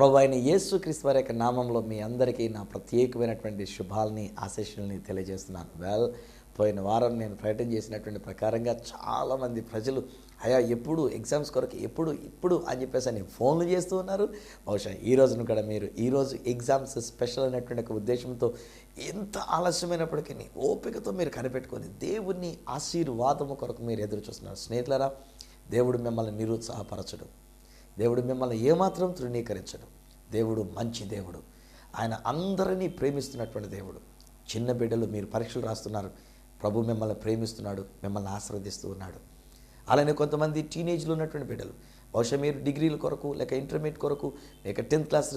ప్రభు అయిన యేసుక్రీస్తు వారి యొక్క నామంలో మీ అందరికీ నా ప్రత్యేకమైనటువంటి శుభాలని ఆశీస్సులని తెలియజేస్తున్నాను. పోయిన వారం నేను ప్రకటన చేసినటువంటి ప్రకారంగా చాలామంది ప్రజలు అయ్యా ఎప్పుడు ఎగ్జామ్స్ కొరకు ఇప్పుడు అని చెప్పేసి అని ఫోన్లు చేస్తూ ఉన్నారు. బహుశా ఈ రోజును కూడా మీరు ఈరోజు ఎగ్జామ్స్ స్పెషల్ అనేటువంటి ఒక ఉద్దేశంతో ఎంత ఆలస్యమైనప్పటికీ ఓపికతో మీరు కనిపెట్టుకొని దేవుని ఆశీర్వాదము కొరకు మీరు ఎదురు చూస్తున్నారు. స్నేహితులారా, దేవుడు మిమ్మల్ని నిరుత్సాహపరచడు, దేవుడు మిమ్మల్ని ఏమాత్రం తృణీకరించడు. దేవుడు మంచి దేవుడు, ఆయన అందరినీ ప్రేమిస్తున్నటువంటి దేవుడు. చిన్న బిడ్డలు మీరు పరీక్షలు రాస్తున్నారు, ప్రభు మిమ్మల్ని ప్రేమిస్తున్నాడు, మిమ్మల్ని ఆశీర్వదిస్తూ ఉన్నాడు. అలానే కొంతమంది టీనేజ్లో ఉన్నటువంటి బిడ్డలు బహుశా మీరు డిగ్రీల కొరకు లేక ఇంటర్మీడియట్ కొరకు లేక 10th క్లాస్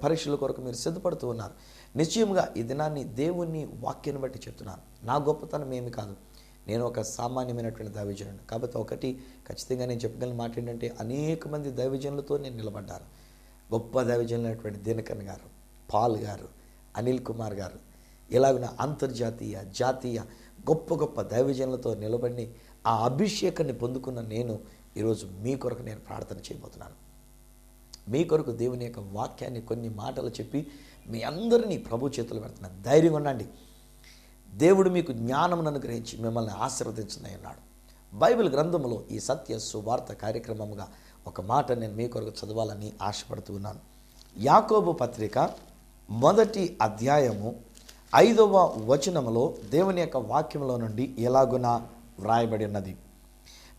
పరీక్షల కొరకు మీరు సిద్ధపడుతూ ఉన్నారు. నిశ్చయంగా ఈ దినాన్ని దేవుని వాక్యాన్ని బట్టి చెప్తున్నాను. నా గొప్పతనం ఏమి కాదు, నేను ఒక సామాన్యమైనటువంటి దైవజనుడు. కాబట్టి ఒకటి ఖచ్చితంగా నేను చెప్పగలిగిన మాట ఏంటంటే, అనేక మంది దైవజనులతో నేను నిలబడ్డాను. గొప్ప దైవజనులైనటువంటి దినకర్ గారు, పాల్ గారు, అనిల్ కుమార్ గారు, ఇలాగున అంతర్జాతీయ జాతీయ గొప్ప గొప్ప దైవజనులతో నిలబడి ఆ అభిషేకాన్ని పొందుకున్న నేను ఈరోజు మీ కొరకు నేను ప్రార్థన చేయబోతున్నాను. మీ కొరకు దేవుని యొక్క వాక్యాన్ని కొన్ని మాటలు చెప్పి మీ అందరినీ ప్రభు చేతులు పెడుతున్నాను. ధైర్యంగా ఉండండి. దేవుడు మీకు జ్ఞానమును అనుగ్రహించి మిమ్మల్ని ఆశీర్వదించని అన్నాడు. బైబిల్ గ్రంథంలో ఈ సత్య సువార్త కార్యక్రమముగా ఒక మాట నేను మీ కొరకు చదవాలని ఆశపడుతూ ఉన్నాను. యాకోబు పత్రిక 1వ అధ్యాయము 5వ వచనములో దేవుని యొక్క వాక్యంలో నుండి ఎలాగున వ్రాయబడి ఉన్నది.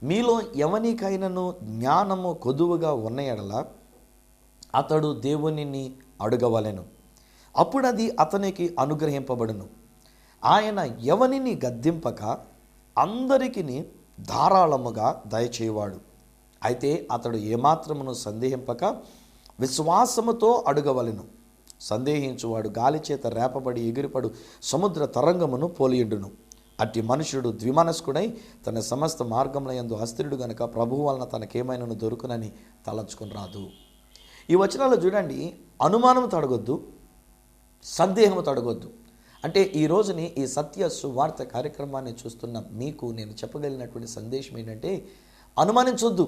మీలో ఎవనికైనను జ్ఞానము కొదువుగా ఉన్న యెడల అతడు దేవునిని అడగవలెను, అప్పుడది అతనికి అనుగ్రహింపబడును. ఆయన ఎవనిని గద్దింపక అందరికీ ధారాళముగా దయచేవాడు. అయితే అతడు ఏమాత్రమును సందేహింపక విశ్వాసముతో అడగవలెను. సందేహించువాడు గాలి చేత రేపబడి ఎగిరిపడు సముద్ర తరంగమును పోలియుండును. అట్టి మనుషుడు ద్విమనస్కుడై తన సమస్త మార్గముల యందు అస్థిరుడు గనుక ప్రభువు వలన తనకేమైనను దొరుకునని తలంచుకుని రాదు. ఈ వచనాల్లో చూడండి, అనుమానంతో అడగొద్దు, సందేహంతో అడగొద్దు. అంటే ఈ రోజుని ఈ సత్య సువార్త కార్యక్రమాన్ని చూస్తున్న మీకు నేను చెప్పగలిగినటువంటి సందేశం ఏంటంటే, అనుమానించొద్దు.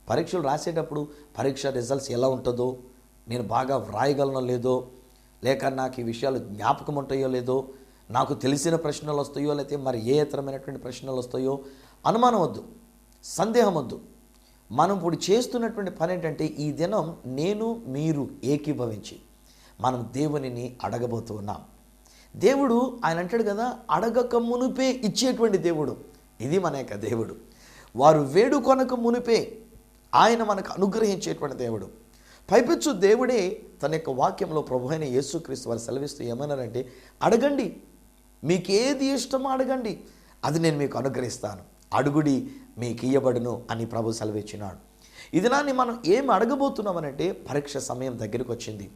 పరీక్షలు రాసేటప్పుడు పరీక్ష రిజల్ట్స్ ఎలా ఉంటుందో, నేను బాగా వ్రాయగలనో లేదో, లేక నాకు ఈ విషయాలు జ్ఞాపకం ఉంటాయో లేదో, నాకు తెలిసిన ప్రశ్నలు వస్తాయో లేకపోతే మరి ఏ ఇతరమైనటువంటి ప్రశ్నలు వస్తాయో అనుమానం వద్దు, సందేహం వద్దు. మనం ఇప్పుడు చేస్తున్నటువంటి పని ఏంటంటే, ఈ దినం నేను మీరు ఏకీభవించి మనం దేవునిని అడగబోతూ ఉన్నాం. దేవుడు ఆయన అంటాడు కదా, అడగక మునిపే ఇచ్చేటువంటి దేవుడు. ఇది మన యొక్క దేవుడు. వారు వేడుకొనక మునిపే ఆయన మనకు అనుగ్రహించేటువంటి దేవుడు. పైపెచ్చు దేవుడే తన యొక్క వాక్యంలో ప్రభు అయిన యేసుక్రీస్తు వారు సెలవిస్తూ ఏమన్నారంటే, అడగండి, మీకు ఏది ఇష్టమో అడగండి, అది నేను మీకు అనుగ్రహిస్తాను, అడుగుడి మీకు ఇయ్యబడును అని ప్రభు సెలవిచ్చినాడు. ఇది నాన్ని మనం ఏమి అడగబోతున్నామనంటే, పరీక్ష సమయం దగ్గరికి వచ్చింది,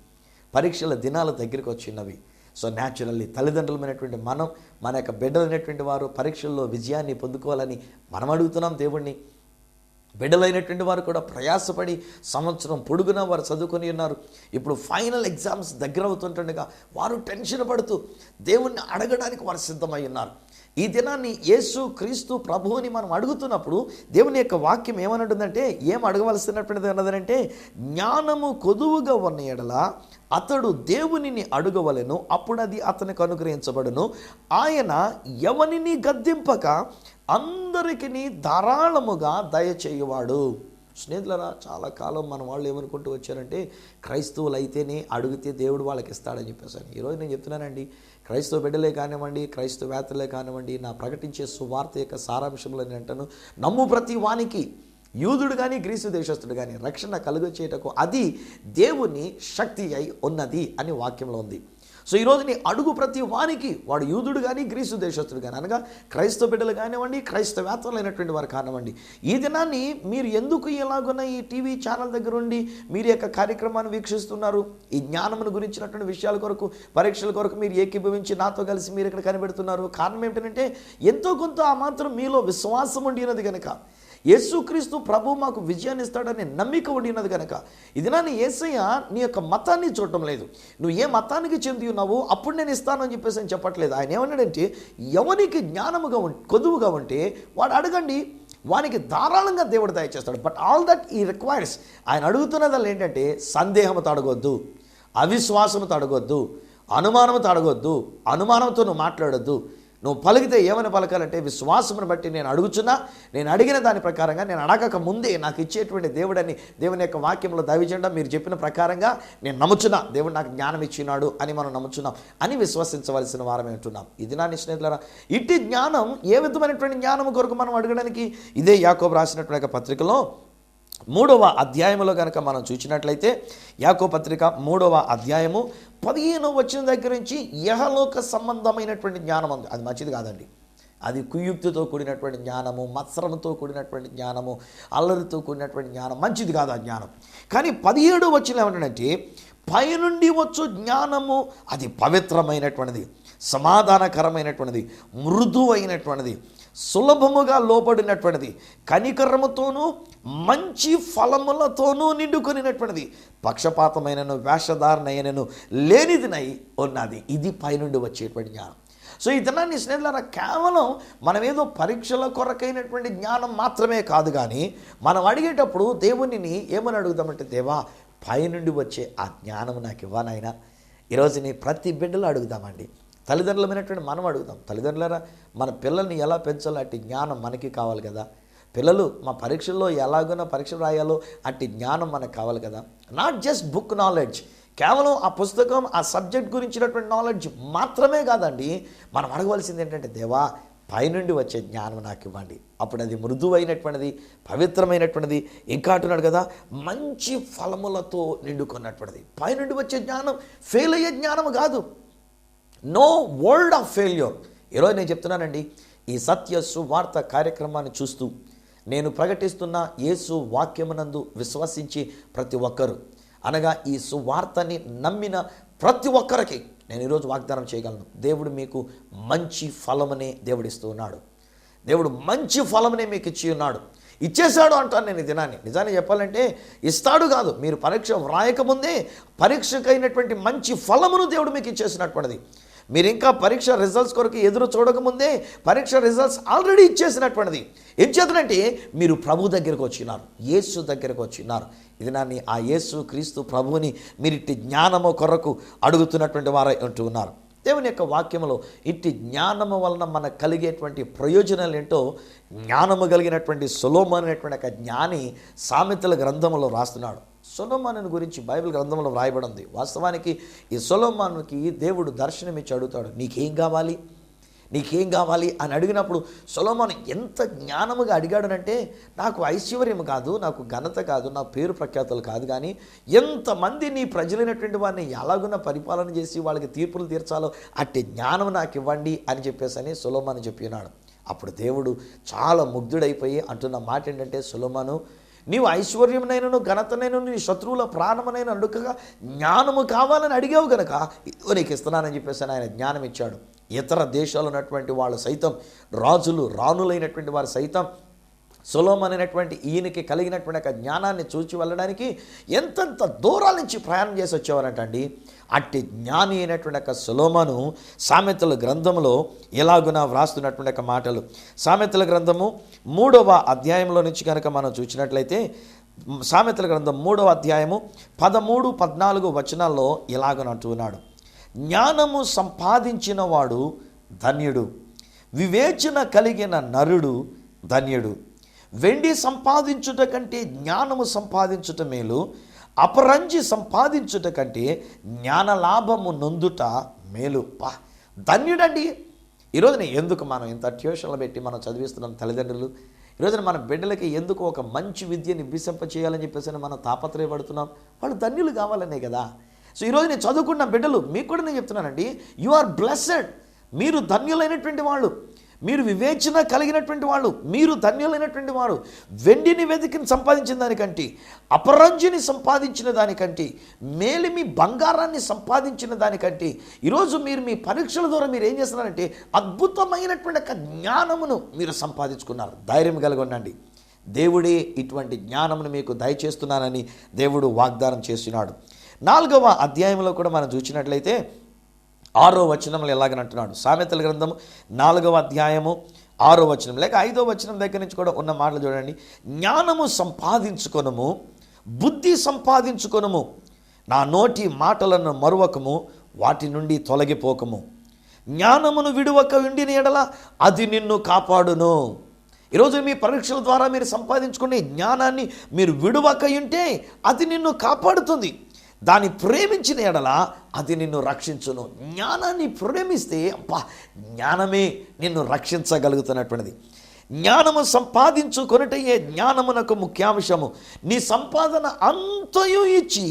పరీక్షల దినాలు దగ్గరికి వచ్చినవి. సో న్యాచురల్లీ తల్లిదండ్రులమైనటువంటి మనం మన యొక్క బిడ్డలైనటువంటి వారు పరీక్షల్లో విజయాన్ని పొందుకోవాలని మనం అడుగుతున్నాం దేవుణ్ణి. బిడ్డలైనటువంటి వారు కూడా ప్రయాసపడి సంవత్సరం పొడుగునా వారు చదువుకొని ఉన్నారు. ఇప్పుడు ఫైనల్ ఎగ్జామ్స్ దగ్గర అవుతుంటుండగా వారు టెన్షన్ పడుతూ దేవుణ్ణి అడగడానికి వారు సిద్ధమై ఉన్నారు. ఈ దినాన్ని యేసు క్రీస్తు ప్రభువుని మనం అడుగుతున్నప్పుడు దేవుని యొక్క వాక్యం ఏమనంటుందంటే, ఏం అడగవలసినటువంటిది అన్నదంటే, జ్ఞానము కొదువుగా ఉన్న యెడల అతడు దేవునిని అడగవలెను, అప్పుడు అది అతనికి అనుగ్రహించబడును. ఆయన ఎవనిని గద్దింపక అందరికీ ధారాళముగా దయచేయువాడు. స్నేహితులరా, చాలా కాలం మన వాళ్ళు ఏమనుకుంటూ వచ్చారంటే, క్రైస్తవులు అయితేనే అడిగితే దేవుడు వాళ్ళకి ఇస్తాడని చెప్పేసి. ఈరోజు నేను చెప్తున్నానండి, క్రైస్తవ బిడ్డలే కానివ్వండి, క్రైస్తవేత్తలే కానివ్వండి, నా ప్రకటించే సువార్త యొక్క సారాంశంలో నేను అంటాను, నమ్ము ప్రతి వానికి, యూదుడు కానీ గ్రీసు దేశస్థుడు కానీ రక్షణ కలుగచేయటకు అది దేవుని శక్తి అయి ఉన్నది అని వాక్యంలో ఉంది. సో ఈరోజు నీ అడుగు ప్రతి వానికి, వాడు యూదుడు కానీ గ్రీసు దేశస్థుడు కానీ, అనగా క్రైస్తవ బిడ్డలు కానివ్వండి, క్రైస్తవేత్తలైనటువంటి వారు కానివ్వండి, ఈ దినాన్ని మీరు ఎందుకు ఎలాగున్న ఈ టీవీ ఛానల్ దగ్గర ఉండి మీరు యొక్క కార్యక్రమాన్ని వీక్షిస్తున్నారు? ఈ జ్ఞానమును గురించినటువంటి విషయాల కొరకు, పరీక్షల కొరకు మీరు ఏకీభవించి నాతో కలిసి మీరు ఇక్కడ కనిపెడుతున్నారు. కారణం ఏమిటంటే, ఎంతో కొంత ఆ మాత్రం మీలో విశ్వాసం ఉండినది కనుక, యేసుక్రీస్తు ప్రభు మాకు విజయాన్ని ఇస్తాడని నమ్మిక ఉండినది కనుక. ఇది నాని యేసయ్య నీ యొక్క మతాన్ని చూడటం లేదు, నువ్వు ఏ మతానికి చెంది ఉన్నావు అప్పుడు నేను ఇస్తాను అని చెప్పేసి అని చెప్పట్లేదు. ఆయన ఏమన్నాడంటే, ఎవరికి జ్ఞానముగా కొదువుగా ఉంటే వాడు అడగండి, వానికి ధారాళంగా దేవుడు దయచేస్తాడు. బట్ ఆల్ దట్ ఈ రిక్వైర్స్, ఆయన అడుగుతున్నదల్లా ఏంటంటే సందేహంతో అడగొద్దు, అవిశ్వాసంతో అడగొద్దు, అనుమానంతో అడగొద్దు, అనుమానంతో నువ్వు మాట్లాడొద్దు. నువ్వు పలికితే ఏమని పలకాలంటే విశ్వాసమును బట్టి నేను అడుగుచున్నా, నేను అడిగిన దాని ప్రకారంగా, నేను అడగక ముందే నాకు ఇచ్చేటువంటి దేవుడని దేవుని యొక్క వాక్యంలో దైవజెండా మీరు చెప్పిన ప్రకారంగా నేను నమ్ముచున్నా, దేవుడు నాకు జ్ఞానం ఇచ్చినాడు అని మనం నమ్ముచున్నాం అని విశ్వసించవలసిన వారమే ఉంటున్నాం. ఇది నా స్నేహితులారా, ఇట్టి జ్ఞానం ఏ విధమైనటువంటి జ్ఞానం కొరకు మనం అడగడానికి ఇదే యాకోబు రాసినటువంటి పత్రికలో 3వ అధ్యాయంలో కనుక మనం చూసినట్లయితే, యాకోబు పత్రిక 3వ అధ్యాయము 15వ వచనం దగ్గర నుంచి యహలోక సంబంధమైనటువంటి జ్ఞానం ఉంది. అది మంచిది కాదండి. అది కుయుక్తితో కూడినటువంటి జ్ఞానము, మత్సరంతో కూడినటువంటి జ్ఞానము, అల్లరితో కూడినటువంటి జ్ఞానం మంచిది కాదు ఆ జ్ఞానం. కానీ 17వ వచనం ఏమంటే, పైనుండి వచ్చు జ్ఞానము అది పవిత్రమైనటువంటిది, సమాధానకరమైనటువంటిది, మృదువైనటువంటిది, సులభముగా లోబడినటువంటిది, కనికరముతోనూ మంచి ఫలములతోనూ నిండుకొనినటువంటిది, పక్షపాతమైనను వేషధారణైనను లేనిదినై ఉన్నది. ఇది పైనుండి వచ్చేటువంటి జ్ఞానం. సో ఈ దినాన్ని స్నేహితులారా, కేవలం మనం ఏదో పరీక్షల కొరకైనటువంటి జ్ఞానం మాత్రమే కాదు, కానీ మనం అడిగేటప్పుడు దేవునిని ఏమని అడుగుతామంటే, దేవా పైనుండి వచ్చే ఆ జ్ఞానం నాకు ఇవ్వనైనా. ఈరోజు నీ ప్రతి బిడ్డలో అడుగుదామండి. తల్లిదండ్రులమైనటువంటి మనం అడుగుతాం, తల్లిదండ్రులారా మన పిల్లల్ని ఎలా పెంచాలో అట్టి జ్ఞానం మనకి కావాలి కదా. పిల్లలు మా పరీక్షల్లో ఎలాగైనా పరీక్షలు రాయాలో అట్టి జ్ఞానం మనకు కావాలి కదా. నాట్ జస్ట్ బుక్ నాలెడ్జ్, కేవలం ఆ పుస్తకం ఆ సబ్జెక్ట్ గురించినటువంటి నాలెడ్జ్ మాత్రమే కాదండి. మనం అడగవలసింది ఏంటంటే, దేవా పైనుండి వచ్చే జ్ఞానం నాకు ఇవ్వండి. అప్పుడు అది మృదువైనటువంటిది, పవిత్రమైనటువంటిది, ఇంకా అంటున్నాడు కదా మంచి ఫలములతో నిండుకున్నటువంటిది. పైనుండి వచ్చే జ్ఞానం ఫెయిల్ అయ్యే జ్ఞానం కాదు. No word of failure. ఈరోజు నేను చెప్తున్నానండి, ఈ సత్య సువార్త కార్యక్రమాన్ని చూస్తూ నేను ప్రకటిస్తున్న యేసు వాక్యమునందు విశ్వసించి ప్రతి ఒక్కరు, అనగా ఈ సువార్తని నమ్మిన ప్రతి ఒక్కరికి నేను ఈరోజు వాగ్దానం చేయగలను, దేవుడు మీకు మంచి ఫలమనే దేవుడిస్తూ ఉన్నాడు. దేవుడు మంచి ఫలమనే మీకు ఇచ్చి ఉన్నాడు, ఇచ్చేశాడు అంటాను నేను ఈ దినాన్ని. నిజాన్ని చెప్పాలంటే ఇస్తాడు కాదు, మీరు పరీక్ష వ్రాయకముందే పరీక్షకైనటువంటి మంచి ఫలమును దేవుడు మీకు ఇచ్చేసినటువంటిది. మీరు ఇంకా పరీక్ష రిజల్ట్స్ కొరకు ఎదురు చూడకముందే పరీక్ష రిజల్ట్స్ ఆల్రెడీ ఇచ్చేసినటువంటిది. ఏం చేతనంటే మీరు ప్రభు దగ్గరకు వచ్చినారు, యేసు దగ్గరకు వచ్చినారు. ఇది నాన్ని ఆ యేసు క్రీస్తు ప్రభువుని మీరు ఇట్టి జ్ఞానము కొరకు అడుగుతున్నటువంటి వారై ఉంటూ ఉన్నారు. దేవుని యొక్క వాక్యములో ఇట్టి జ్ఞానము వలన మనకు కలిగేటువంటి ప్రయోజనాలు ఏంటో జ్ఞానము కలిగినటువంటి సొలొమోను అనేటువంటి ఒక జ్ఞాని సామెతల గ్రంథంలో రాస్తున్నాడు. సొలొమోను గురించి బైబిల్ గ్రంథంలో వ్రాయబడింది. వాస్తవానికి ఈ సొలొమోనుకి దేవుడు దర్శనమిచ్చి అడుగుతాడు, నీకేం కావాలి, నీకేం కావాలి అని అడిగినప్పుడు సొలొమోను ఎంత జ్ఞానముగా అడిగాడనంటే, నాకు ఐశ్వర్యం కాదు, నాకు ఘనత కాదు, నా పేరు ప్రఖ్యాతులు కాదు, కానీ ఎంతమంది నీ ప్రజలైనటువంటి వారిని ఎలాగున పరిపాలన చేసి వాళ్ళకి తీర్పులు తీర్చాలో అట్టి జ్ఞానం నాకు ఇవ్వండి అని చెప్పేసి సొలొమోను చెప్పినాడు. అప్పుడు దేవుడు చాలా ముగ్ధుడైపోయి అంటున్న మాట ఏంటంటే, సొలొమోను నీవు ఐశ్వర్యమునైనను ఘనతనైనను నీ శత్రువుల ప్రాణమునైన అడుకగా జ్ఞానము కావాలని అడిగావు గనక ఇదిగో నీకు ఇస్తున్నానని చెప్పేసి ఆయన జ్ఞానం ఇచ్చాడు. ఇతర దేశాలు ఉన్నటువంటి వాళ్ళు సైతం, రాజులు రాణులైనటువంటి వారు సైతం సొలొమోను అనేటువంటి ఈయనకి కలిగినటువంటి ఒక జ్ఞానాన్ని చూచి వెళ్ళడానికి ఎంతెంత దూరాల నుంచి ప్రయాణం చేసి వచ్చేవారంటండి. అట్టి జ్ఞాని అయినటువంటి ఒక సొలొమోను సామెతల గ్రంథంలో ఎలాగున వ్రాస్తున్నటువంటి ఒక మాటలు, సామెతల గ్రంథము 3వ అధ్యాయంలో నుంచి కనుక మనం చూసినట్లయితే, సామెతల గ్రంథం 3వ అధ్యాయము 13, 14 వచనాల్లో ఎలాగనంటున్నాడు, జ్ఞానము సంపాదించిన వాడు ధన్యుడు, వివేచన కలిగిన నరుడు ధన్యుడు. వెండి సంపాదించుట కంటే జ్ఞానము సంపాదించుట మేలు, అపరంజి సంపాదించుట కంటే జ్ఞాన లాభము నొందుట మేలు. ధన్యుడండి. ఈరోజున ఎందుకు మనం ఇంత ట్యూషన్లు పెట్టి మనం చదివిస్తున్నాం తల్లిదండ్రులు, ఈరోజున మన బిడ్డలకి ఎందుకు ఒక మంచి విద్యని అభ్యసింప చేయాలని చెప్పేసి మనం తాపత్రయపడుతున్నాం, వాళ్ళు ధన్యులు కావాలనే కదా. సో ఈరోజు నేను చదువుకున్న బిడ్డలు మీకు కూడా నేను చెప్తున్నానండి, యు ఆర్ బ్లెస్సెడ్. మీరు ధన్యులైనటువంటి వాళ్ళు, మీరు వివేచన కలిగినటువంటి వాళ్ళు, మీరు ధన్యులైనటువంటి వారు. వెండిని వెతికిని సంపాదించిన దానికంటే, అపరంజిని సంపాదించిన దానికంటే, మేలిమి బంగారాన్ని సంపాదించిన దానికంటే ఈరోజు మీరు మీ పరీక్షల ద్వారా మీరు ఏం చేస్తున్నారంటే అద్భుతమైనటువంటి ఒక జ్ఞానమును మీరు సంపాదించుకున్నారు. ధైర్యం కలిగి ఉండండి. దేవుడే ఇటువంటి జ్ఞానమును మీకు దయచేస్తున్నానని దేవుడు వాగ్దానం చేస్తున్నాడు. 4వ అధ్యాయంలో కూడా మనం చూసినట్లయితే 6వ వచనంలో ఎలాగనంటున్నాడు, సామెతల గ్రంథము 4వ అధ్యాయము 6వ వచనం లేక 5వ వచనం దగ్గర నుంచి కూడా ఉన్న మాటలు చూడండి. జ్ఞానము సంపాదించుకొనుము, బుద్ధి సంపాదించుకొనుము, నా నోటి మాటలను మరువకము, వాటి నుండి తొలగిపోకము. జ్ఞానమును విడువక ఉండిన ఎడల అది నిన్ను కాపాడును. ఈరోజు మీ పరీక్షల ద్వారా మీరు సంపాదించుకునే జ్ఞానాన్ని మీరు విడువక ఉంటే అది నిన్ను కాపాడుతుంది. దాన్ని ప్రేమించిన ఎడల అది నిన్ను రక్షించును. జ్ఞానాన్ని ప్రేమిస్తే జ్ఞానమే నిన్ను రక్షించగలుగుతున్నటువంటిది. జ్ఞానము సంపాదించుకొనుటయే జ్ఞానమునకు ముఖ్యాంశము. నీ సంపాదన అంతయు ఇచ్చి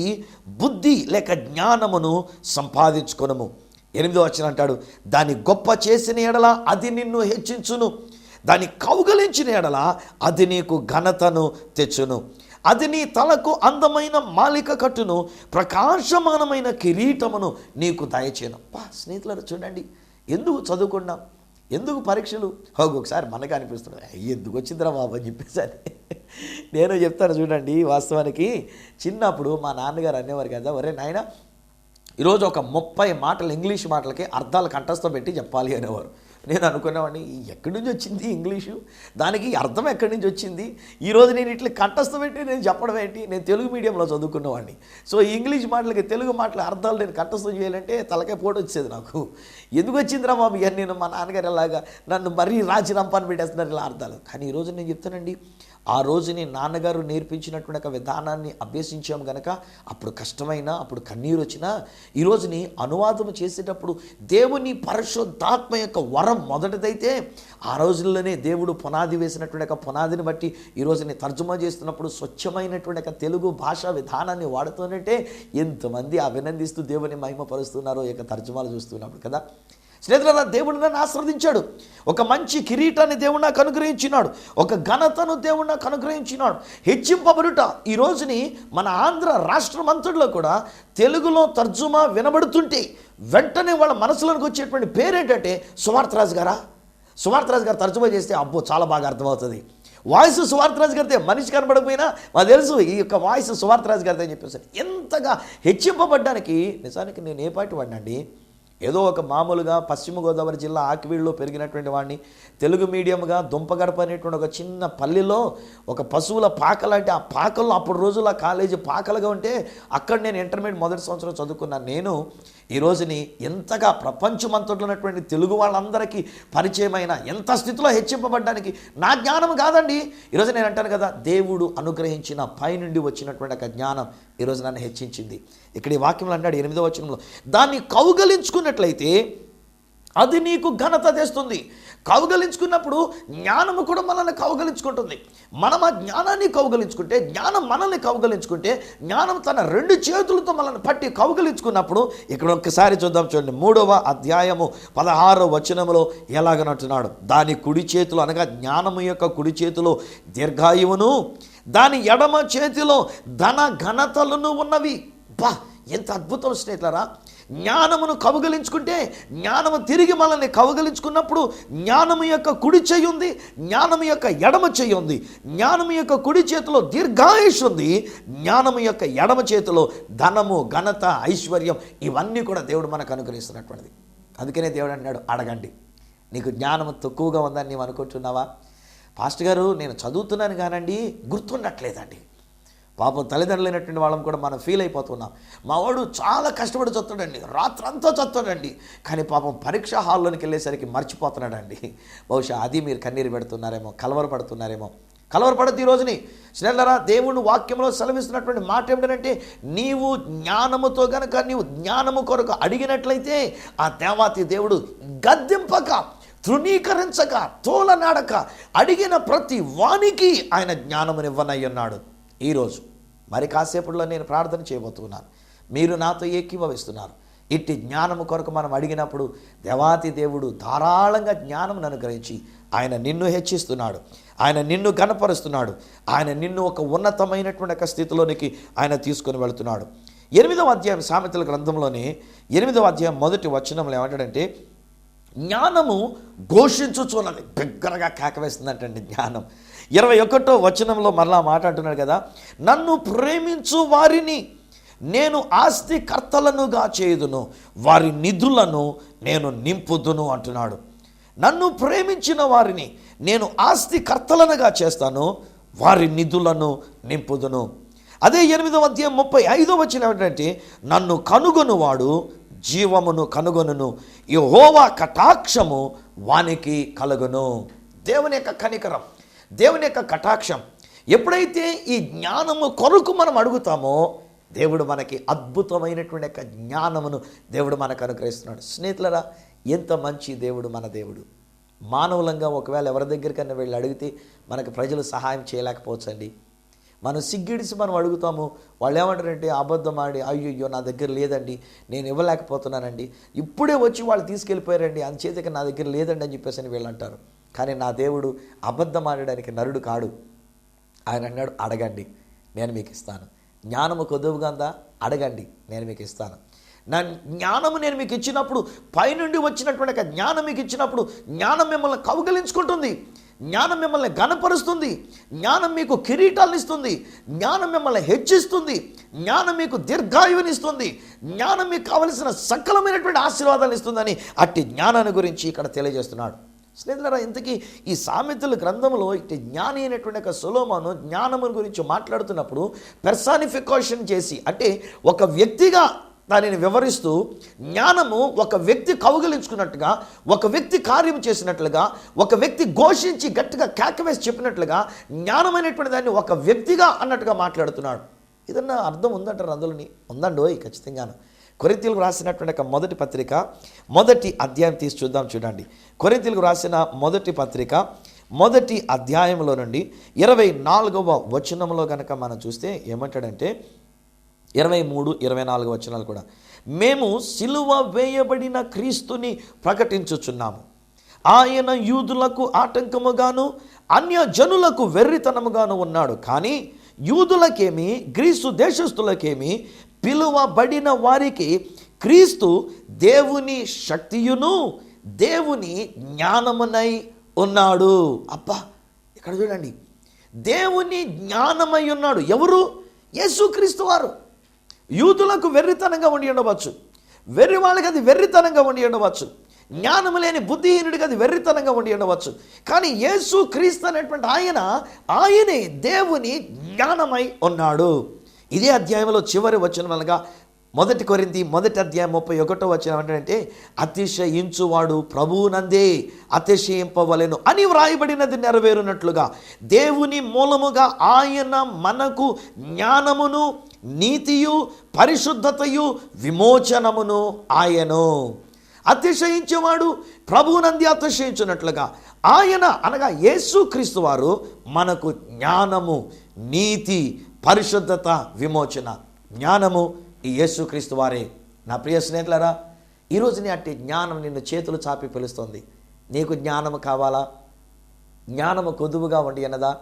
బుద్ధి లేక జ్ఞానమును సంపాదించుకొనుము. 8వ వచనం అంటాడు, దాన్ని గొప్ప చేసిన ఎడల అది నిన్ను హెచ్చించును, దాన్ని కౌగలించిన ఎడల అది నీకు ఘనతను తెచ్చును. అది నీ తలకు అందమైన మాలిక కట్టును, ప్రకాశమానమైన కిరీటమును నీకు దయచేను. స్నేహితులారా చూడండి, ఎందుకు చదువుకున్నాం, ఎందుకు పరీక్షలు? ఒకసారి మనకు అనిపిస్తుంది ఎందుకు వచ్చిందిరా బాబు అని చెప్పేసి. నేను చెప్తాను చూడండి, వాస్తవానికి చిన్నప్పుడు మా నాన్నగారు అనేవారు కదా, ఒరే నాయన ఈరోజు ఒక 30 మాటలు ఇంగ్లీష్ మాటలకి అర్థాలు కంఠస్థం పెట్టి చెప్పాలి అనేవారు. నేను అనుకునేవాడిని ఎక్కడి నుంచి వచ్చింది ఇంగ్లీషు, దానికి అర్థం ఎక్కడి నుంచి వచ్చింది, ఈరోజు నేను ఇట్లా కంఠస్థం పెట్టి నేను చెప్పడం ఏంటి? నేను తెలుగు మీడియంలో చదువుకున్నవాడిని. సో ఇంగ్లీష్ మాటలకి తెలుగు మాటల అర్థాలు నేను కంఠస్థం చేయాలంటే తలకే పోటు వచ్చేది నాకు. ఎందుకు వచ్చిందిరా బాబు ఇవన్నీ? నేను మా నాన్నగారు ఎలాగా నన్ను మరీ రాజీ రంపాన్ని పెట్టేస్తున్నారు ఇలా అర్థాలు. కానీ ఈరోజు నేను చెప్తానండి, ఆ రోజు నీ నాన్నగారు నేర్పించినటువంటి ఒక విధానాన్ని అభ్యసించాము కనుక అప్పుడు కష్టమైనా, అప్పుడు కన్నీరు వచ్చినా, ఈరోజుని అనువాదం చేసేటప్పుడు దేవుని పరిశుద్ధాత్మ యొక్క వరం మొదటిదైతే ఆ రోజుల్లోనే దేవుడు పునాది వేసినటువంటి ఒక పునాదిని బట్టి ఈరోజుని తర్జుమా చేస్తున్నప్పుడు స్వచ్ఛమైనటువంటి ఒక తెలుగు భాషా విధానాన్ని వాడుతున్నట్టే ఎంతమంది అభినందిస్తూ దేవుని మహిమపరుస్తున్నారో ఈ యొక్క తర్జుమాలు చూస్తున్నప్పుడు కదా. స్నేహితులారా, దేవుడు నన్ను ఆశీర్వదించాడు. ఒక మంచి కిరీటాన్ని దేవుడు నాకు అనుగ్రహించినాడు, ఒక ఘనతను దేవుడు నాకు అనుగ్రహించినాడు. హెచ్చింపబడుట ఈ రోజుని మన ఆంధ్ర రాష్ట్రం అంతటిలో కూడా తెలుగులో తర్జుమా వినబడుతుంటే వెంటనే వాళ్ళ మనసులోకి వచ్చేటువంటి పేరేంటంటే సువార్తరాజు గారా. సువార్తరాజు గారు తర్జుమా చేస్తే అబ్బో చాలా బాగా అర్థమవుతుంది. వాయిస్ సువార్తరాజు గారితే మనిషి కనబడకపోయినా మాకు తెలుసు ఈ యొక్క వాయిస్ సువార్తరాజు గారితే అని చెప్పేసి ఎంతగా హెచ్చింపబడ్డానికి. నిజానికి నేను ఏ పాటి వాడినండి, ఏదో ఒక మామూలుగా పశ్చిమ గోదావరి జిల్లా ఆకివీడులో పెరిగినటువంటి వాడిని. తెలుగు మీడియంగా దుంపగడప అనేటువంటి ఒక చిన్న పల్లెలో ఒక పశువుల పాకలంటే ఆ పాకల్లో అప్పుడు రోజుల్లో కాలేజీ పాకలుగా ఉంటే అక్కడ నేను ఇంటర్మీడియట్ మొదటి సంవత్సరం చదువుకున్నాను. నేను ఈరోజుని ఎంతగా ప్రపంచమంతట్లో ఉన్నటువంటి తెలుగు వాళ్ళందరికీ పరిచయమైన ఎంత స్థితిలో హెచ్చింపబడ్డానికి నా జ్ఞానం కాదండి. ఈరోజు నేను అంటాను కదా, దేవుడు అనుగ్రహించిన పైనుండి వచ్చినటువంటి ఒక జ్ఞానం ఈరోజు నన్ను హెచ్చించింది. ఇక్కడ ఈ వాక్యంలో అంటాడు 8వ వచనంలో, దాన్ని కౌగలించుకున్నట్లయితే అది నీకు ఘనత తెస్తుంది. కౌగలించుకున్నప్పుడు జ్ఞానము కూడా మనల్ని కౌగలించుకుంటుంది. మనం ఆ జ్ఞానాన్ని కౌగలించుకుంటే, జ్ఞానం మనల్ని కౌగలించుకుంటే, జ్ఞానం తన 2 చేతులతో మనల్ని పట్టి కౌగలించుకున్నప్పుడు ఇక్కడ ఒక్కసారి చూద్దాం చూడండి. 3వ అధ్యాయము 16వ వచనములో ఎలాగనంటున్నాడు, దాని కుడి చేతులు అనగా జ్ఞానము యొక్క కుడి చేతిలో దీర్ఘాయువును, దాని ఎడమ చేతిలో ధన ఘనతలను ఉన్నవి. ఎంత అద్భుతం స్నేహితులారా. జ్ఞానమును కౌగలించుకుంటే జ్ఞానము తిరిగి మనల్ని కౌగలించుకున్నప్పుడు జ్ఞానము యొక్క కుడి చెయ్యి ఉంది, జ్ఞానము యొక్క ఎడమ చెయ్యి ఉంది. జ్ఞానము యొక్క కుడి చేతిలో దీర్ఘాయుష్ ఉంది, జ్ఞానము యొక్క ఎడమ చేతిలో ధనము, ఘనత, ఐశ్వర్యం ఇవన్నీ కూడా దేవుడు మనకు అనుగ్రహిస్తున్నటువంటిది. అందుకనే దేవుడు అన్నాడు, అడగండి. నీకు జ్ఞానము తక్కువగా ఉందని నీవు అనుకుంటున్నావా? పాస్టర్ గారు నేను చదువుతున్నాను కానండి గుర్తుండట్లేదండి. పాపం తల్లిదండ్రులైనటువంటి వాళ్ళం కూడా మనం ఫీల్ అయిపోతున్నాం. మా వాడు చాలా కష్టపడి చదువుతాడండి, రాత్రంతా చదువుతాడండి, కానీ పాపం పరీక్ష హాల్లోనికి వెళ్ళేసరికి మర్చిపోతున్నాడండి. బహుశా అది మీరు కన్నీరు పెడుతున్నారేమో, కలవరపడుతున్నారేమో. కలవరపడద్దు. ఈ రోజుని స్నేహితులారా, దేవుని వాక్యంలో సెలవిస్తున్నటువంటి మాట ఏమిటంటే, నీవు జ్ఞానముతో గనక నీవు జ్ఞానము కొరకు అడిగినట్లయితే ఆ దేవాతి దేవుడు గద్దింపక, తృణీకరించక, తోలనాడక అడిగిన ప్రతి వానికి ఆయన జ్ఞానమునివ్వనయ్యున్నాడు. ఈరోజు మరి కాసేపట్లో నేను ప్రార్థన చేయబోతున్నాను, మీరు నాతో ఏకీభవిస్తున్నారు. ఇట్టి జ్ఞానము కొరకు మనం అడిగినప్పుడు దేవాతి దేవుడు ధారాళంగా జ్ఞానమును అనుగ్రహించి ఆయన నిన్ను హెచ్చిస్తున్నాడు, ఆయన నిన్ను గణపరుస్తున్నాడు, ఆయన నిన్ను ఒక ఉన్నతమైనటువంటి ఒక స్థితిలోనికి ఆయన తీసుకొని వెళుతున్నాడు. 8వ అధ్యాయం సామెతల గ్రంథంలోనే 8వ అధ్యాయం 1వ వచనంలో ఏమంటాడంటే, జ్ఞానము ఘోషించుచున్నది, బిగ్గరగా కేకవేస్తుందంటండి జ్ఞానం. 21వ వచనంలో మరలా మాట్లాడుతున్నాడు కదా, నన్ను ప్రేమించు వారిని నేను ఆస్తికర్తలనుగా చేయుదును, వారి నిధులను నేను నింపుదును అంటున్నాడు. నన్ను ప్రేమించిన వారిని నేను ఆస్తికర్తలనుగా చేస్తాను, వారి నిధులను నింపుదును. అదే 8వ అధ్యాయం 35వ వచనం ఏంటంటే, నన్ను కనుగొనువాడు జీవమును కనుగొనును, యెహోవా కటాక్షము వానికి కలుగును. దేవుని యొక్క కనికరం, దేవుని యొక్క కటాక్షం. ఎప్పుడైతే ఈ జ్ఞానము కొరకు మనం అడుగుతామో దేవుడు మనకి అద్భుతమైనటువంటి యొక్క జ్ఞానమును దేవుడు మనకు అనుగ్రహిస్తున్నాడు. స్నేహితులరా, ఎంత మంచి దేవుడు మన దేవుడు. మానవులంగా ఒకవేళ ఎవరి దగ్గరికన్నా వెళ్ళి అడిగితే మనకు ప్రజలు సహాయం చేయలేకపోవచ్చండి. మనం సిగ్గిడిసి మనం అడుగుతాము, వాళ్ళు ఏమంటారంటే అబద్ధం ఆడి, అయ్యో నా దగ్గర లేదండి, నేను ఇవ్వలేకపోతున్నానండి, ఇప్పుడే వచ్చి వాళ్ళు తీసుకెళ్ళిపోయారండి, అంచేతకి నా దగ్గర లేదండి అని చెప్పేసి అని వీళ్ళు అంటారు. కానీ నా దేవుడు అబద్ధం ఆడడానికి నరుడు కాడు. ఆయన అన్నాడు, అడగండి నేను మీకు ఇస్తాను. జ్ఞానము కొద్దువుగా ఉందా? అడగండి నేను మీకు ఇస్తాను. నా జ్ఞానము నేను మీకు ఇచ్చినప్పుడు, పైనుండి వచ్చినటువంటి ఒక జ్ఞానం మీకు ఇచ్చినప్పుడు, జ్ఞానం మిమ్మల్ని కౌగలించుకుంటుంది, జ్ఞానం మిమ్మల్ని ఘనపరుస్తుంది, జ్ఞానం మీకు కిరీటాలను ఇస్తుంది, జ్ఞానం మిమ్మల్ని హెచ్చిస్తుంది, జ్ఞానం మీకు దీర్ఘాయువునిస్తుంది, జ్ఞానం మీకు కావలసిన సకలమైనటువంటి ఆశీర్వాదాలు ఇస్తుందని అట్టి జ్ఞానాన్ని గురించి ఇక్కడ తెలియజేస్తున్నాడు. స్నేహితులారా, ఇంతకీ ఈ సామెతల గ్రంథంలో ఇటు జ్ఞాని అయినటువంటి ఒక సొలొమోను జ్ఞానము గురించి మాట్లాడుతున్నప్పుడు పెర్సానిఫికేషన్ చేసి, అంటే ఒక వ్యక్తిగా దానిని వివరిస్తూ, జ్ఞానము ఒక వ్యక్తి కౌగిలించుకున్నట్టుగా, ఒక వ్యక్తి కార్యం చేసినట్లుగా, ఒక వ్యక్తి ఘోషించి గట్టిగా కేకవేసి చెప్పినట్లుగా, జ్ఞానమైనటువంటి దాన్ని ఒక వ్యక్తిగా అన్నట్టుగా మాట్లాడుతున్నాడు. ఇదన్నా అర్థం ఉందంటారు అందులోని? ఉందండోయ్, ఖచ్చితంగాను. కొరింథీయులకు రాసినటువంటి ఒక మొదటి పత్రిక 1వ అధ్యాయం తీసి చూద్దాం. చూడండి, కొరింథీయులకు రాసిన మొదటి పత్రిక 1వ అధ్యాయంలో నుండి 24వ వచనంలో కనుక మనం చూస్తే ఏమంటాడంటే, 23, 24 వచనాలు కూడా, మేము సిలువ వేయబడిన క్రీస్తుని ప్రకటించుచున్నాము. ఆయన యూదులకు ఆటంకముగాను అన్యజనులకు వెర్రితనముగాను ఉన్నాడు. కానీ యూదులకేమి గ్రీసు దేశస్థులకేమి పిలువబడిన వారికి క్రీస్తు దేవుని శక్తియును దేవుని జ్ఞానమునై ఉన్నాడు. అబ్బా, ఇక్కడ చూడండి, దేవుని జ్ఞానమై ఉన్నాడు. ఎవరు? యేసుక్రీస్తు వారు. యూదులకు వెర్రితనంగా ఉండి ఉండవచ్చు, వెర్రి వాళ్ళకి అది వెర్రితనంగా ఉండి ఉండవచ్చు, జ్ఞానము లేని బుద్ధిహీనుడికి అది వెర్రితనంగా ఉండి ఉండవచ్చు. కానీ యేసుక్రీస్తు అనేటువంటి ఆయనే దేవుని జ్ఞానమై ఉన్నాడు. ఇదే అధ్యాయంలో చివరి వచనములుగా 1 కొరింథీ 1వ అధ్యాయం 31వ వచనం ఏంటంటే, అతిశయించువాడు ప్రభువునందే అతిశయింపవలెను అని వ్రాయబడినది నెరవేరునట్లుగా దేవుని మూలముగా ఆయన మనకు జ్ఞానమును నీతియు పరిశుద్ధతయు విమోచనమును ఆయను. అతిశయించేవాడు ప్రభువునందే అతిశయించున్నట్లుగా ఆయన అనగా యేసుక్రీస్తు వారు మనకు జ్ఞానము, నీతి, పరిశుద్ధత, విమోచన. జ్ఞానము ఈ యేసుక్రీస్తు వారే. నా ప్రియ స్నేహితులారా, ఈరోజు నీ అట్టి జ్ఞానం నిన్ను చేతులు చాపి పిలుస్తుంది. నీకు జ్ఞానము కావాలా? జ్ఞానము కొదువుగా ఉండి అన్నదా?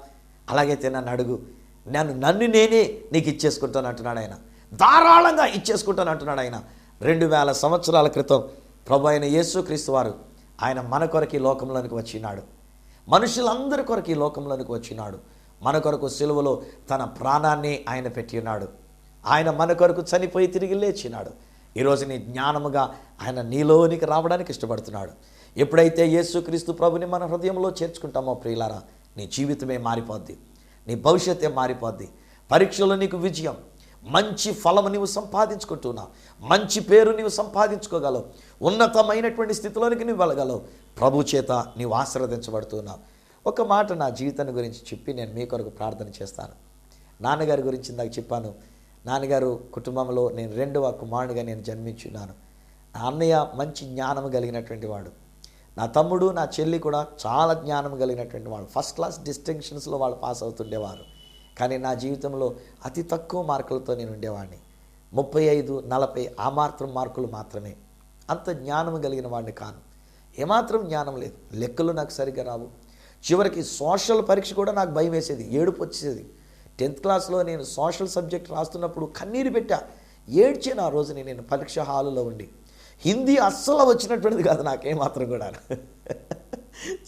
అలాగైతే నన్ను అడుగు, నన్ను నేనే నీకు ఇచ్చేసుకుంటాను అంటున్నాడు ఆయన. ధారాళంగా ఇచ్చేసుకుంటాను అంటున్నాడు ఆయన. 2000 సంవత్సరాల క్రితం ప్రభు అయిన యేసుక్రీస్తు వారు ఆయన మన కొరకు ఈ లోకంలోనికి వచ్చినాడు. మనుషులందరి కొరకు ఈ లోకంలోనికి వచ్చినాడు. మన కొరకు సిలువలో తన ప్రాణాన్ని ఆయన పెట్టి ఉన్నాడు. ఆయన మన కొరకు చనిపోయి తిరిగి లేచినాడు. ఈరోజు నీ జ్ఞానముగా ఆయన నీలోనికి రావడానికి ఇష్టపడుతున్నాడు. ఎప్పుడైతే యేసుక్రీస్తు ప్రభుని మన హృదయంలో చేర్చుకుంటామో ప్రియులారా, నీ జీవితమే మారిపోద్ది, నీ భవిష్యత్తే మారిపోద్ది. పరీక్షలో నీకు విజయం, మంచి ఫలము నీవు సంపాదించుకుంటున్నావు, మంచి పేరు నీవు సంపాదించుకోగలవు, ఉన్నతమైనటువంటి స్థితిలోనికి నువ్వు వెళ్ళగలవు. ప్రభు చేత నీవు ఆశీర్వదించబడుతున్నావు. ఒక మాట నా జీవితాన్ని గురించి చెప్పి నేను మీ కొరకు ప్రార్థన చేస్తాను. నాన్నగారి గురించి ఇందాక చెప్పాను. నాన్నగారు కుటుంబంలో నేను 2వ కుమారుడిగా నేను జన్మించున్నాను. నా అన్నయ్య మంచి జ్ఞానం కలిగినటువంటి వాడు. నా తమ్ముడు, నా చెల్లి కూడా చాలా జ్ఞానం కలిగినటువంటి వాళ్ళు. ఫస్ట్ క్లాస్ డిస్టింక్షన్స్లో వాళ్ళు పాస్ అవుతుండేవారు. కానీ నా జీవితంలో అతి తక్కువ మార్కులతో నేను ఉండేవాడిని. 35, 40 ఆ మాత్రం మార్కులు మాత్రమే. అంత జ్ఞానం కలిగిన వాడిని కాను. ఏమాత్రం జ్ఞానం లేదు. లెక్కలు నాకు సరిగ్గా రావు. చివరికి సోషల్ పరీక్ష కూడా నాకు భయం వేసేది, ఏడుపు వచ్చేది. 10th క్లాస్లో నేను సోషల్ సబ్జెక్ట్ రాస్తున్నప్పుడు కన్నీరు పెట్టా, ఏడ్చాను ఆ రోజుని నేను పరీక్ష హాలులో ఉండి. హిందీ అస్సలు వచ్చినటువంటిది కాదు నాకేమాత్రం కూడా.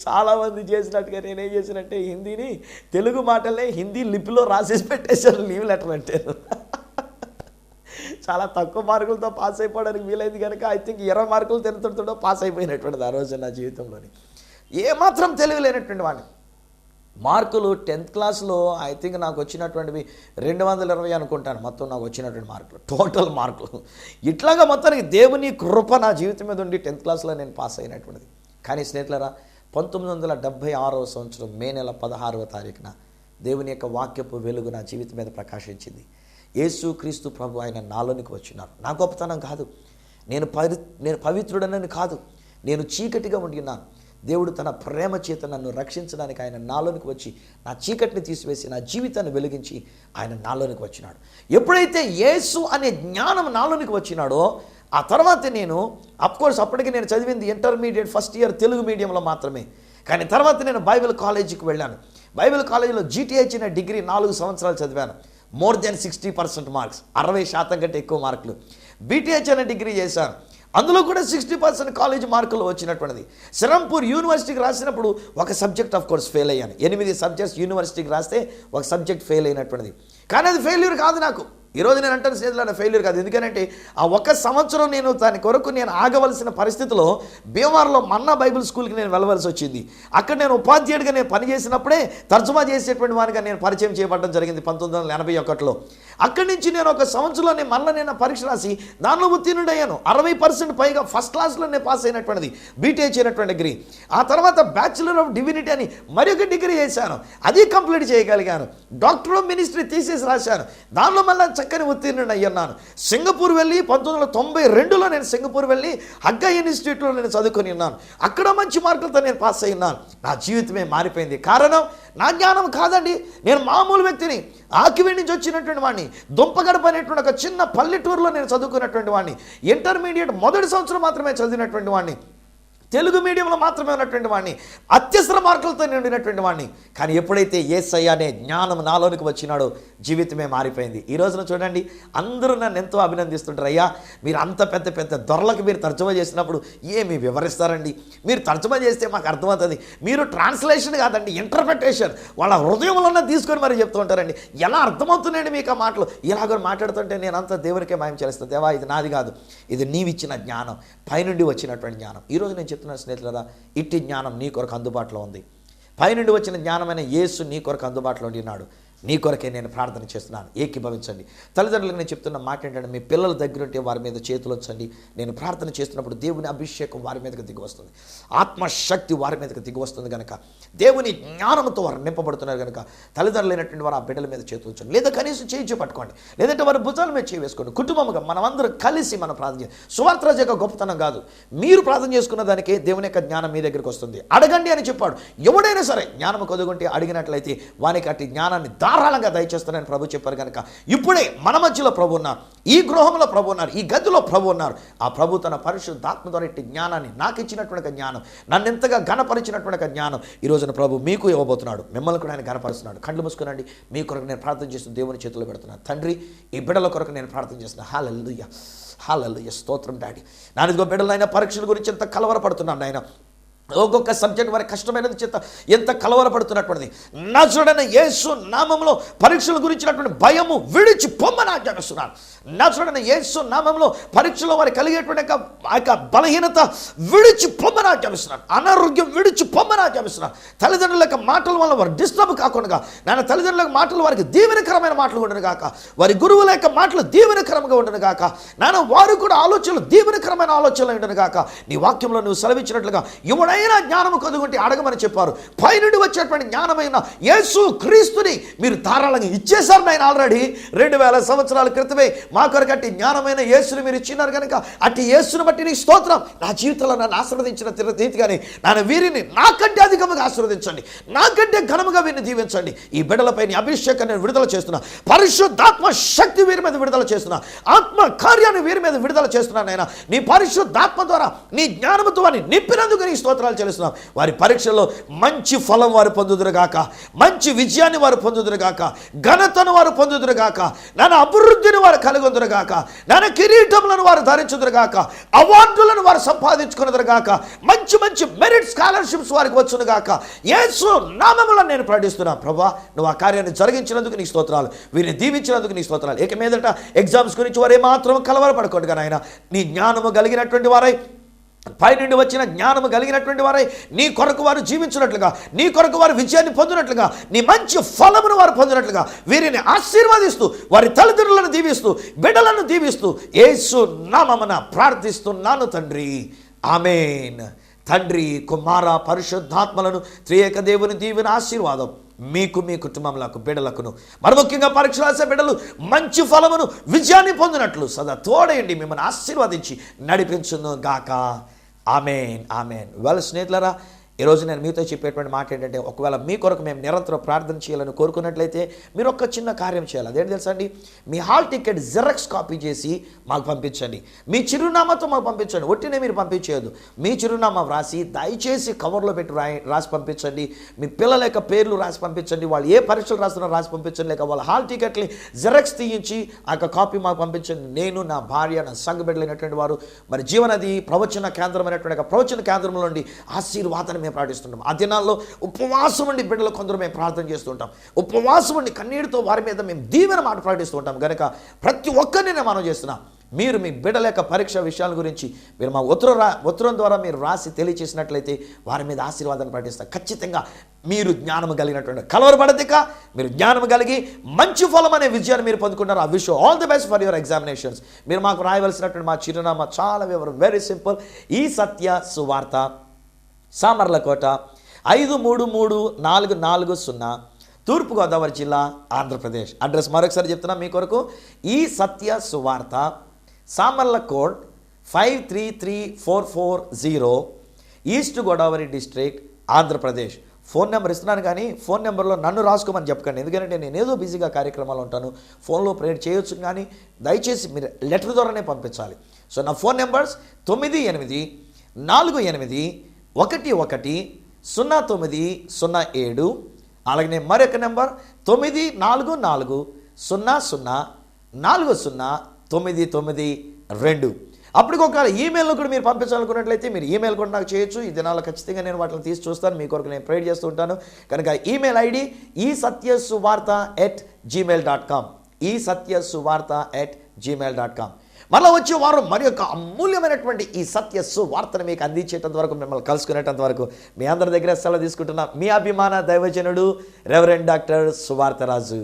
చాలామంది చేసినట్టుగా నేనేం చేసినట్టే హిందీని తెలుగు మాటలే హిందీ లిపిలో రాసేసి పెట్టేశాను లీవ్ లెటర్ అంటే. చాలా తక్కువ మార్కులతో పాస్ అయిపోవడానికి వీలైంది కనుక ఐ థింక్ 20 మార్కులు తిరుగుతుండో పాస్ అయిపోయినటువంటిది ఆ రోజు నా జీవితంలోని. ఏమాత్రం తెలివి లేనటువంటి వాడిని. మార్కులు 10th క్లాస్లో ఐ థింక్ నాకు వచ్చినటువంటివి 220 అనుకుంటాను, మొత్తం నాకు వచ్చినటువంటి మార్కులు, టోటల్ మార్కులు. ఇట్లాగా మొత్తానికి దేవుని కృప నా జీవితం మీద ఉండి 10th క్లాస్లో నేను పాస్ అయినటువంటిది. కానీ స్నేహితులారా, 1976వ సంవత్సరం మే నెల 16వ తారీఖున దేవుని యొక్క వాక్యపు వెలుగు నా జీవితం మీద ప్రకాశించింది. యేసు క్రీస్తు ప్రభు ఆయన నాలోనికి వచ్చినారు. నా గొప్పతనం కాదు, నేను పవిత్రుడనని కాదు, నేను చీకటిగా ఉండినాను. దేవుడు తన ప్రేమ చేత నన్ను రక్షించడానికి ఆయన నాలోనికి వచ్చి నా చీకటిని తీసివేసి నా జీవితాన్ని వెలిగించి ఆయన నాలోనికి వచ్చినాడు. ఎప్పుడైతే యేసు అనే జ్ఞానం నాలోనికి వచ్చినాడో ఆ తర్వాత నేను అఫ్కోర్స్ అప్పటికి నేను చదివింది ఇంటర్మీడియట్ ఫస్ట్ ఇయర్ తెలుగు మీడియంలో మాత్రమే. కానీ తర్వాత నేను బైబిల్ కాలేజీకి వెళ్ళాను. బైబిల్ కాలేజీలో GTH అనే డిగ్రీ 4 సంవత్సరాలు చదివాను. మోర్ దెన్ 60% మార్క్స్, 60% కంటే ఎక్కువ మార్కులు. BTH అనే డిగ్రీ చేశాను, అందులో కూడా 60% కాలేజ్ మార్కులు వచ్చినటువంటిది. శ్రీరాంపూర్ యూనివర్సిటీకి రాసినప్పుడు ఒక సబ్జెక్ట్ ఆఫ్ కోర్స్ ఫెయిల్ అయ్యాను. 8 సబ్జెక్ట్స్ యూనివర్సిటీకి రాస్తే ఒక సబ్జెక్ట్ ఫెయిల్ అయినటువంటిది. కానీ అది ఫెయిల్యూర్ కాదు నాకు. ఈరోజు నేను అంటాను స్నేహితులారా, ఫెయిల్యూర్ కాదు. ఎందుకంటే ఆ ఒక్క సంవత్సరం నేను దాని కొరకు నేను ఆగవలసిన పరిస్థితిలో భీమవరంలో మన్నా బైబిల్ స్కూల్కి నేను వెళ్ళవలసి వచ్చింది. అక్కడ నేను ఉపాధ్యాయుడిగా నేను పనిచేసినప్పుడే తర్జుమా చేసేటువంటి వానిగా నేను పరిచయం చేయబడడం జరిగింది 1981లో. అక్కడి నుంచి నేను ఒక సంవత్సరంలో మళ్ళీ నేను పరీక్ష రాసి దానిలో ఉత్తీర్ణుడయ్యాను. 60% పైగా ఫస్ట్ క్లాస్లో నేను పాస్ అయినటువంటిది BTH అయినటువంటి డిగ్రీ. ఆ తర్వాత బ్యాచులర్ ఆఫ్ డివినిటీ అని మరొక డిగ్రీ చేశాను, అది కంప్లీట్ చేయగలిగాను. డాక్టర్ ఆఫ్ మినిస్ట్రీ థీసిస్ రాశాను, దానిలో మళ్ళీ చక్కని ఉత్తీర్ణుడు అయ్యాను. సింగపూర్ వెళ్ళి 1992లో నేను సింగపూర్ వెళ్ళి హగ్గా ఇన్స్టిట్యూట్లో నేను చదువుకొని ఉన్నాను. అక్కడ మంచి మార్కులతో నేను పాస్ అయి ఉన్నాను. నా జీవితమే మారిపోయింది. కారణం నా జ్ఞానం కాదండి, నేను మామూలు వ్యక్తిని, ఆకివీ నుంచి వచ్చినటువంటి వాడిని, దుంపగడప అనేటువంటి ఒక చిన్న పల్లెటూరులో నేను చదువుకున్నటువంటి వాడిని, ఇంటర్మీడియట్ మొదటి సంవత్సరం మాత్రమే చదివినటువంటి వాడిని, తెలుగు మీడియంలో మాత్రమే ఉన్నటువంటి వాడిని, అత్యవసర మార్కులతో నిండినటువంటి వాడిని. కానీ ఎప్పుడైతే యేసయ్య అనే జ్ఞానం నాలోనికి వచ్చినాడో జీవితమే మారిపోయింది. ఈ రోజున చూడండి, అందరూ నన్ను ఎంతో అభినందిస్తుంటారు. అయ్యా, మీరు అంత పెద్ద పెద్ద దొరలకు మీరు తర్జుమా చేసినప్పుడు ఏమి వివరిస్తారండి, మీరు తర్జుమా చేస్తే మాకు అర్థమవుతుంది, మీరు ట్రాన్స్లేషన్ కాదండి ఇంటర్ప్రిటేషన్ వాళ్ళ హృదయంలో తీసుకొని మరి చెప్తూ ఉంటారండి. ఎలా అర్థమవుతున్నాయండి మీకు ఆ మాటలు? ఇలాగ మాట్లాడుతుంటే నేను అంతా దేవునికే మాయం చేస్తాను. దేవా, ఇది నాది కాదు, ఇది నీవిచ్చిన జ్ఞానం, పైనుండి వచ్చినటువంటి జ్ఞానం. ఈరోజు నేను స్నేహితులారా, ఇట్టి జ్ఞానం నీ కొరకు అందుబాటులో ఉంది. పైనుండి వచ్చిన జ్ఞానమైన యేసు నీ కొరకు అందుబాటులో ఉండినాడు. నీ కొరకే నేను ప్రార్థన చేస్తున్నాను, ఏకీభవించండి. తల్లిదండ్రులకు నేను చెప్తున్న మాట ఏంటంటే, మీ పిల్లల దగ్గర ఉంటే వారి మీద చేతులు వచ్చండి. నేను ప్రార్థన చేస్తున్నప్పుడు దేవుని అభిషేకం వారి మీదకి దిగి వస్తుంది, ఆత్మశక్తి వారి మీదకి దిగి వస్తుంది కనుక, దేవుని జ్ఞానంతో వారు నింపబడుతున్నారు కనుక తల్లిదండ్రులు అయినటువంటి వారు ఆ బిడ్డల మీద చేతులు ఉంచండి, లేదా కనీసం చేయి పట్టుకోండి, లేదంటే వారి భుజాల మీద చేయి వేసుకోండి. కుటుంబంగా మనమందరం కలిసి మనం ప్రార్థన చేయాలి. సువార్త రాజు యొక్క గొప్పతనం కాదు, మీరు ప్రార్థన చేసుకున్న దానికే దేవుని యొక్క జ్ఞానం మీ దగ్గరికి వస్తుంది. అడగండి అని చెప్పాడు. ఎవడైనా సరే జ్ఞానం కొదుగుంటే అడిగినట్లయితే వానికి అట్టి జ్ఞానాన్ని ధారాళంగా దయచేస్తానని ప్రభు చెప్పారు కనుక, ఇప్పుడే మన మధ్యలో ప్రభు ఉన్నారు, ఈ గృహంలో ప్రభు ఉన్నారు, ఈ గదిలో ప్రభు ఉన్నారు. ఆ ప్రభు తన పరిశుద్ధాత్మ ద్వారా ఇట్టి జ్ఞానాన్ని, నాకు ఇచ్చినటువంటి జ్ఞానం, నన్ను ఎంతగా ఘనపరిచినటువంటి జ్ఞానం ఈ రోజున ప్రభు మీకు ఇవ్వబోతున్నాడు. మిమ్మల్ని కూడా ఆయన ఘనపరుస్తున్నాడు. కళ్ళు మూసుకునండి. మీ కొరకు నేను ప్రార్థన చేస్తూ దేవుని చేతుల్లో పెడుతున్నాను. తండ్రి, ఈ బిడ్డల కొరకు నేను ప్రార్థన చేస్తున్నాను. హల్లెలూయా, హల్లెలూయా, స్తోత్రం డాడీ. నానిదిగో బిడ్డలు ఆయన పరీక్షల గురించి ఎంత కలవరపడుతున్నాను ఆయన. ఒక్కొక్క సబ్జెక్ట్ వారి కష్టమైనది చేత ఎంత కలవరపడుతున్నటువంటిది. నజరుడైన యేసు నామంలో పరీక్షల గురించినటువంటి భయము విడిచి పొమ్మని ఆజ్ఞాపిస్తున్నాను. నజరుడైన యేసు నామంలో పరీక్షలో వారికి కలిగేటువంటి బలహీనత విడిచి పొమ్మని ఆజ్ఞాపిస్తున్నాను. అనారోగ్యం విడిచి పొమ్మని ఆజ్ఞాపిస్తున్నాను. తల్లిదండ్రుల యొక్క మాటల వల్ల వారు డిస్టర్బ్ కాకుండా, నాన్న తల్లిదండ్రుల యొక్క మాటలు వారికి దీవెనకరమైన మాటలు ఉండను గాక, వారి గురువుల యొక్క మాటలు దీవెనకరంగా ఉండను గాక, నాన్న వారు కూడా ఆలోచనలు దీవెనకరమైన ఆలోచనలు ఉండను గాక. నీ వాక్యంలో నువ్వు సెలవిచ్చినట్లుగా ఎవడైనా జ్ఞానము కదుగుంటే అడగమని చెప్పారు. పైనుండి వచ్చేటువంటి జ్ఞానమైన యేసు క్రీస్తుని మీరు ధారాళంగా ఇచ్చేశారు. నేను ఆల్రెడీ 2000 సంవత్సరాల క్రితమే మా కొరకు అట్టి జ్ఞానమైన యేసుని మీరు ఇచ్చినారు కనుక, అట్టి యేసుని బట్టి నీ స్తోత్రం. నా జీవితంలో నన్ను ఆశీర్వదించిన రీతిగానే నన్ను వీరిని నాకంటే అధికంగా ఆశీర్వదించండి, నాకంటే ఘనముగా వీరిని దీవించండి. ఈ బిడ్డలపై నీ అభిషేకాన్ని నేను విడుదల చేస్తున్నా, పరిశుద్ధాత్మ శక్తి వీరి మీద విడుదల చేస్తున్నా, ఆత్మ కార్యాన్ని వీరి మీద విడుదల చేస్తున్నాను. నాయన నీ పరిశుద్ధాత్మ ద్వారా నీ జ్ఞానంతో వారిని నింపినందుకు నీ స్తోత్రాలు చెల్లిస్తున్నాం. వారి పరీక్షల్లో మంచి ఫలం వారు పొందుదురుగాక, మంచి విజయాన్ని వారు పొందుదురుగాక, ఘనతను వారు పొందుదురుగాక, నాన్న అభివృద్ధిని వారు కలుగుదురుగాక, నాన్న కిరీటములను వారు ధరించుదురుగాక, అవార్డులను వారు సంపాదించుకున్నదురుగాక, మంచి మంచి మెరిట్ స్కాలర్షిప్స్ వారికి వచ్చునుగాక. యేసు నామములో నేను ప్రకటిస్తున్నా. ప్రభా, నువ్వు ఆ కార్యాన్ని జరిగించినందుకు నీ స్తోత్రాలు, వీరిని దీవించినందుకు నీ స్తోత్రాలు. ఇక మీదట ఎగ్జామ్స్ గురించి వారు ఏమాత్రం కలవరపడకూడదు. నాయన నీ జ్ఞానము కలిగినటువంటి వారై పైనుండి వచ్చిన జ్ఞానము కలిగినటువంటి వారై నీ కొరకు వారు జీవించినట్లుగా, నీ కొరకు వారు విజయాన్ని పొందినట్లుగా, నీ మంచి ఫలమును వారు పొందినట్లుగా వీరిని ఆశీర్వదిస్తూ, వారి తల్లిదండ్రులను దీవిస్తూ, బిడ్డలను దీవిస్తూ యేసు నామమున ప్రార్థిస్తున్నాను తండ్రి. ఆమేన్. తండ్రి, కుమార, పరిశుద్ధాత్మలను త్రియేక దేవుని దీవెన ఆశీర్వాదం మీకు, మీ కుటుంబములకు, బిడ్డలకును, మరి ముఖ్యంగా పరీక్ష రాసే బిడ్డలు మంచి ఫలమును, విజయాన్ని పొందినట్లు సదా తోడేయండి, మిమ్మల్ని ఆశీర్వదించి నడిపించును గాక. ఆమేన్, ఆమేన్. వెల్ స్నేహితులారా, ఈరోజు నేను మీతో చెప్పేటువంటి మాట ఏంటంటే, ఒకవేళ మీ కొరకు మేము నిరంతరం ప్రార్థన చేయాలని కోరుకున్నట్లయితే మీరు ఒక చిన్న కార్యం చేయాలి. అదేంటి తెలుసా అండి? మీ హాల్ టికెట్ జిరాక్స్ కాపీ చేసి మాకు పంపించండి. మీ చిరునామాతో మాకు పంపించండి. ఒట్టినే మీరు పంపించేయద్దు. మీ చిరునామా వ్రాసి దయచేసి కవర్లో పెట్టి రాసి పంపించండి. మీ పిల్లల యొక్క పేర్లు రాసి పంపించండి. వాళ్ళు ఏ పరీక్షలు రాస్తున్నారో రాసి పంపించండి. లేక వాళ్ళ హాల్ టికెట్ని జిరాక్స్ తీయించి ఆ యొక్క కాపీ మాకు పంపించండి. నేను, నా భార్య, నా సంఘ బిడ్డలైనటువంటి వారు మరి జీవనది ప్రవచన కేంద్రమైనటువంటి ప్రవచన కేంద్రంలో నుండి ఆశీర్వాదాన్ని మేము ప్రార్థిస్తుంటాం. ఆ దినాల్లో ఉపవాసం ఉండి బిడ్డలు కొందరు మేము ప్రార్థన చేస్తుంటాం. ఉపవాసం ఉండి కన్నీటితో వారి మీద మేము దీవెన మాట ప్రకటిస్తూ ఉంటాం. కనుక ప్రతి ఒక్కరిని నేను మనం చేస్తున్నాం. మీరు మీ బిడ్డల యొక్క పరీక్ష విషయాల గురించి మీరు మా ఉత్తరం ద్వారా మీరు రాసి తెలియచేసినట్లయితే వారి మీద ఆశీర్వాదాన్ని ప్రకటిస్తారు. ఖచ్చితంగా మీరు జ్ఞానం కలిగినటువంటి కలవరపడదిక మీరు జ్ఞానం కలిగి మంచి ఫలం అనే విజయాన్ని మీరు పొందుకుంటారు. I wish you all the best for your examinations. మీరు మాకు రాయవలసినటువంటి మా చిరునామా చాలా వివరం, వెరీ సింపుల్. ఈ సత్య సువార్త, సామర్లకోట 533440, తూర్పుగోదావరి జిల్లా, ఆంధ్రప్రదేశ్. అడ్రస్ మరొకసారి చెప్తున్నా మీ కొరకు. ఈ సత్య సువార్త, Samarlakot 53340, east Godavari district, Andhra Pradesh. Phone number ఇస్తున్నాను, కానీ ఫోన్ నెంబర్లో నన్ను రాసుకోమని చెప్పకండి. ఎందుకంటే నేను ఏదో బిజీగా కార్యక్రమాలు ఉంటాను. ఫోన్లో ప్రేయర్ చేయొచ్చు, కానీ దయచేసి మీరు లెటర్ ద్వారానే పంపించాలి. సో నా ఫోన్ నెంబర్స్ 9848110907, అలాగే మరొక నెంబర్ 9440409992. అప్పటికి ఒకవేళ ఈమెయిల్లో కూడా మీరు పంపించాలనుకున్నట్లయితే మీరు ఈమెయిల్ కూడా నాకు చేయొచ్చు. ఈ దినాల్లో ఖచ్చితంగా నేను వాటిని తీసి చూస్తాను. మీ కొరకు నేను ప్రేయర్ చేస్తూ ఉంటాను. కనుక ఈమెయిల్ ఐడి isathyasuvartha@gmail.com, isathyasuvartha@gmail.com. మళ్ళీ వచ్చే వారం మరి యొక్క అమూల్యమైనటువంటి ఈ సత్య సువార్తను మీకు అందించేటంత వరకు, మిమ్మల్ని కలుసుకునేటంత వరకు మీ అందరి దగ్గర సెలవు తీసుకుంటున్నా. మీ అభిమాన దైవజనుడు రెవరెండ్ డాక్టర్ సువార్తరాజు.